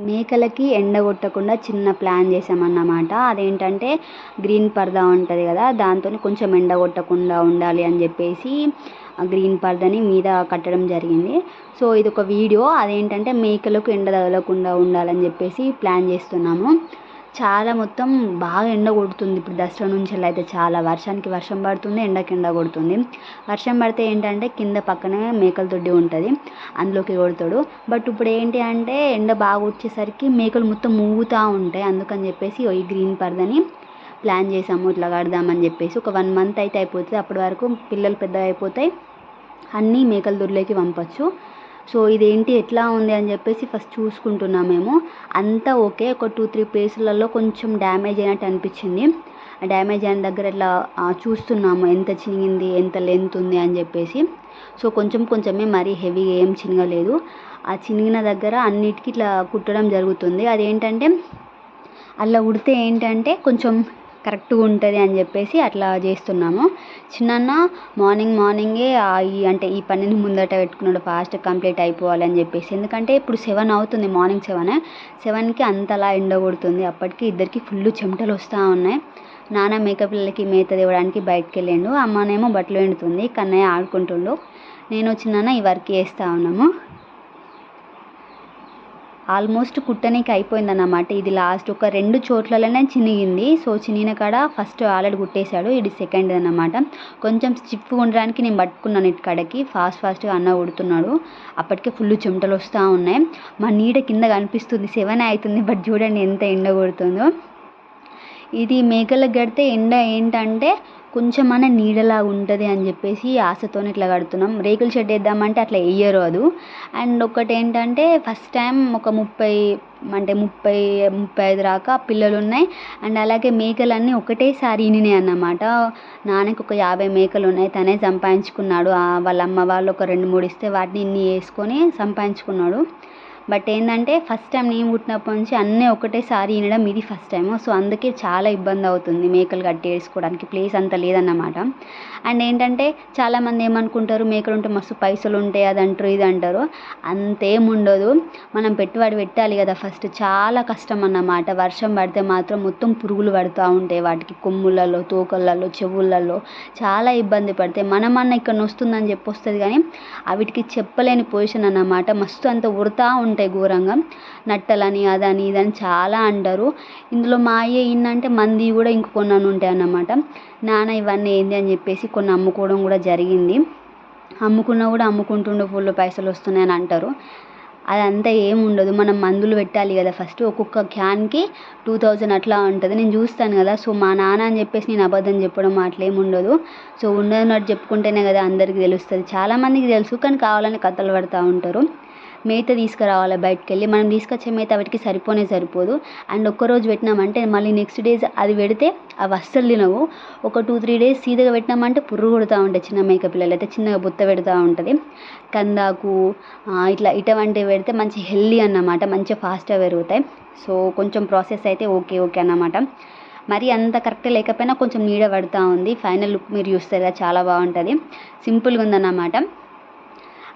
మేకలకి ఎండ కొట్టకుండా చిన్న ప్లాన్ చేసామన్నమాట. అదేంటంటే గ్రీన్ పరదా ఉంటుంది కదా, దాంతో కొంచెం ఎండ కొట్టకుండా ఉండాలి అని చెప్పేసి గ్రీన్ పరదని మీద కట్టడం జరిగింది. సో ఇది ఒక వీడియో. అదేంటంటే మేకలకు ఎండ తగలకుండా ఉండాలని చెప్పేసి ప్లాన్ చేస్తున్నాము. చాలా మొత్తం బాగా ఎండ కొడుతుంది ఇప్పుడు దసరా నుంచి అయితే. చాలా వర్షానికి వర్షం పడుతుంది, ఎండకి ఎండ కొడుతుంది. వర్షం పడితే ఏంటంటే కింద పక్కనే మేకల దొడ్డి ఉంటుంది, అందులోకి కొడతాడు. బట్ ఇప్పుడు ఏంటి అంటే ఎండ బాగా వచ్చేసరికి మేకలు మొత్తం ఊగుతూ ఉంటాయి. అందుకని చెప్పేసి ఈ గ్రీన్ పరదని ప్లాన్ చేసాము, ఇట్లా కడదామని చెప్పేసి. ఒక 1 మంత్ అయితే అయిపోతుంది. అప్పటి వరకు పిల్లలు పెద్దగా అయిపోతాయి, అన్నీ మేకల దొడ్లోకి పంపచ్చు. సో ఇదేంటి ఎట్లా ఉంది అని చెప్పేసి ఫస్ట్ చూసుకుంటున్నాం మేము. అంతా ఓకే. ఒక 2-3 ప్లేసులలో కొంచెం డ్యామేజ్ అయినట్టు అనిపించింది. ఆ డ్యామేజ్ అయిన దగ్గర ఇట్లా చూస్తున్నాము ఎంత చినిగింది, ఎంత లెంత్ ఉంది అని చెప్పేసి. సో కొంచెమే, మరీ హెవీగా ఏం చినగలేదు. ఆ చినిగిన దగ్గర అన్నిటికీ ఇట్లా కుట్టడం జరుగుతుంది. అదేంటంటే అలా ఉడితే ఏంటంటే కొంచెం కరెక్ట్గా ఉంటుంది అని చెప్పేసి అట్లా చేస్తున్నాము. చిన్న మార్నింగే అంటే ఈ పనిని ముందట పెట్టుకున్నాడు, ఫాస్ట్ కంప్లీట్ అయిపోవాలి అని చెప్పేసి. ఎందుకంటే ఇప్పుడు 7 అవుతుంది, మార్నింగ్ 7కి అంతలా ఎండ కొడుతుంది. అప్పటికి ఇద్దరికి ఫుల్ చెమటలు వస్తూ ఉన్నాయి. నాన్న మేక పిల్లలకి మేత తేవడానికి బయటకు వెళ్ళిండు, అమ్మనేమో బట్టలు ఎండుతుంది, కన్నయ్య ఆడుకుంటుండు, నేను చిన్న ఈ వర్క్ చేస్తూ ఉన్నాము. ఆల్మోస్ట్ కుట్టనీకి అయిపోయిందన్నమాట. ఇది లాస్ట్ ఒక 2 చోట్లలోనే చినిగింది. సో చినిగిన కాడ ఫస్ట్ ఆల్రెడీ కుట్టేశాడు, ఇది సెకండ్ అన్నమాట. కొంచెం స్టిఫ్గా ఉండడానికి నేను పట్టుకున్నాను ఇటు కడకి. ఫాస్ట్గా అన్న ఉడుతున్నాడు. అప్పటికే ఫుల్ చెమటలు వస్తూ ఉన్నాయి. మా నీడ కింద కనిపిస్తుంది. 7 అవుతుంది, బట్ చూడండి ఎంత ఎండ కొడుతుందో. ఇది మేకలకు కడితే ఎండ ఏంటంటే కొంచెమన్నా నీడలాగా ఉంటుంది అని చెప్పేసి ఆశతో ఇట్లా కడుతున్నాం. రేకుల షెడ్ వేద్దామంటే అట్లా వేయరు అది. అండ్ ఒకటి ఏంటంటే ఫస్ట్ టైం ఒక 35 దాకా పిల్లలు ఉన్నాయి. అండ్ అలాగే మేకలన్నీ ఒకటేసారి ఈనినాయి అన్నమాట. నాన్నకి ఒక 50 మేకలు ఉన్నాయి, తనే సంపాదించుకున్నాడు. వాళ్ళ అమ్మ వాళ్ళు ఒక 2-3 ఇస్తే వాటిని ఇన్ని వేసుకొని సంపాదించుకున్నాడు. బట్ ఏంటంటే ఫస్ట్ టైం నేను పుట్టినప్పటి నుంచి అన్నీ ఒకటేసారి ఈనడం ఇది ఫస్ట్ టైము. సో అందుకే చాలా ఇబ్బంది అవుతుంది మేకలు కట్టి వేసుకోవడానికి, ప్లేస్ అంత లేదన్నమాట. అండ్ ఏంటంటే చాలామంది ఏమనుకుంటారు మేకలు ఉంటే మస్తు పైసలు ఉంటాయి అది అంటారు ఇది అంటారు. అంతేం ఉండదు. మనం పెట్టుబడి పెట్టాలి కదా ఫస్ట్. చాలా కష్టం అన్నమాట. వర్షం పడితే మాత్రం మొత్తం పురుగులు పడుతూ ఉంటాయి వాటికి, కొమ్ములలో, తోకలలో, చెవులలో చాలా ఇబ్బంది పడతాయి. మనమన్నా ఇక్కడ వస్తుందని చెప్పి వస్తుంది కానీ వీటికి చెప్పలేని పొజిషన్ అన్నమాట. మస్తు అంత ఉడతా ఉంటాయి ఘోరంగా. నట్టలని అదని ఇదని చాలా అంటారు. ఇందులో మా అయ్య ఏంటంటే మంది కూడా ఇంకొన్ని ఉంటాయి అన్నమాట. నాన్న ఇవన్నీ ఏంది అని చెప్పేసి కొన్ని అమ్ముకోవడం కూడా జరిగింది. అమ్ముకున్నా కూడా అమ్ముకుంటుండే ఫుల్ పైసలు వస్తున్నాయని అంటారు. అదంతా ఏమి ఉండదు. మనం మందులు పెట్టాలి కదా ఫస్ట్. ఒక్కొక్క క్యాన్కి 2000 అట్లా ఉంటుంది. నేను చూస్తాను కదా. సో మా నాన్న అని చెప్పేసి నేను అబద్ధం చెప్పడం అట్లేమి ఉండదు. సో ఉన్నట్టు చెప్పుకుంటేనే కదా అందరికీ తెలుస్తుంది. చాలామందికి తెలుసు కానీ కావాలని కథలు పడుతూ ఉంటారు. మేత తీసుకురావాలి బయటకు వెళ్ళి. మనం తీసుకొచ్చే మేత వాటికి సరిపోదు. అండ్ ఒక్కరోజు పెట్టినామంటే మళ్ళీ నెక్స్ట్ డేస్ అది పెడితే అవి అస్సలు తినవు. ఒక 2-3 డేస్ సీదగా పెట్టినామంటే పురుగు కొడుతూ ఉంటాయి. చిన్న మేక పిల్లలు అయితే చిన్నగా బుత్త పెడుతూ ఉంటుంది. కందాకు ఇటువంటివి పెడితే మంచి హెల్దీ అన్నమాట, మంచిగా ఫాస్ట్గా పెరుగుతాయి. సో కొంచెం ప్రాసెస్ అయితే ఓకే అన్నమాట. మరి అంత కరెక్ట్ లేకపోయినా కొంచెం నీడ పడుతూ ఉంది. ఫైనల్ లుక్ మీరు చూస్తారు కదా, చాలా బాగుంటుంది. సింపుల్గా ఉందన్నమాట.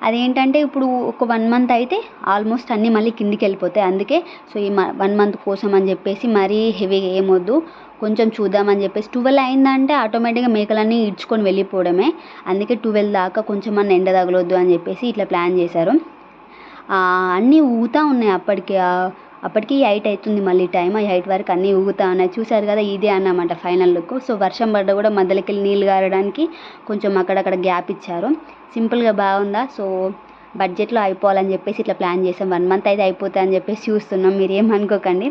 అదేంటంటే ఇప్పుడు ఒక 1 మంత్ అయితే ఆల్మోస్ట్ అన్నీ మళ్ళీ కిందికి వెళ్ళిపోతాయి. అందుకే సో ఈ 1 మంత్ కోసం అని చెప్పేసి మరీ హెవీగా ఏమొద్దు, కొంచెం చూద్దామని చెప్పేసి. 12 అయిందంటే ఆటోమేటిక్గా మేకలన్నీ ఇడ్చుకొని వెళ్ళిపోవడమే. అందుకే 12 దాకా కొంచెం అన్న ఎండ తగలొద్దు అని చెప్పేసి ఇట్లా ప్లాన్ చేశారు. అన్నీ ఊగుతూ ఉన్నాయి అప్పటికి 8 అవుతుంది మళ్ళీ టైం. 8 వరకు అన్నీ ఊగుతూ ఉన్నాయి. చూసారు కదా, ఇదే అన్నమాట ఫైనల్ లుక్. సో వర్షం పడ్డా కూడా మధ్యలోకి వెళ్ళి నీళ్ళు గారడానికి కొంచెం అక్కడక్కడ గ్యాప్ ఇచ్చారు. సింపుల్గా బాగుందా. సో బడ్జెట్లో అయిపోవాలని చెప్పేసి ఇట్లా ప్లాన్ చేసాం. 1 మంత్ అయితే అయిపోతుంది అని చెప్పేసి చూస్తున్నాం, మీరు ఏమనుకోకండి.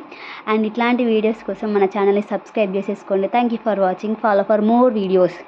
అండ్ ఇట్లాంటి వీడియోస్ కోసం మన ఛానల్ని సబ్స్క్రైబ్ చేసేసుకోండి. Thank you for watching. Follow for more videos.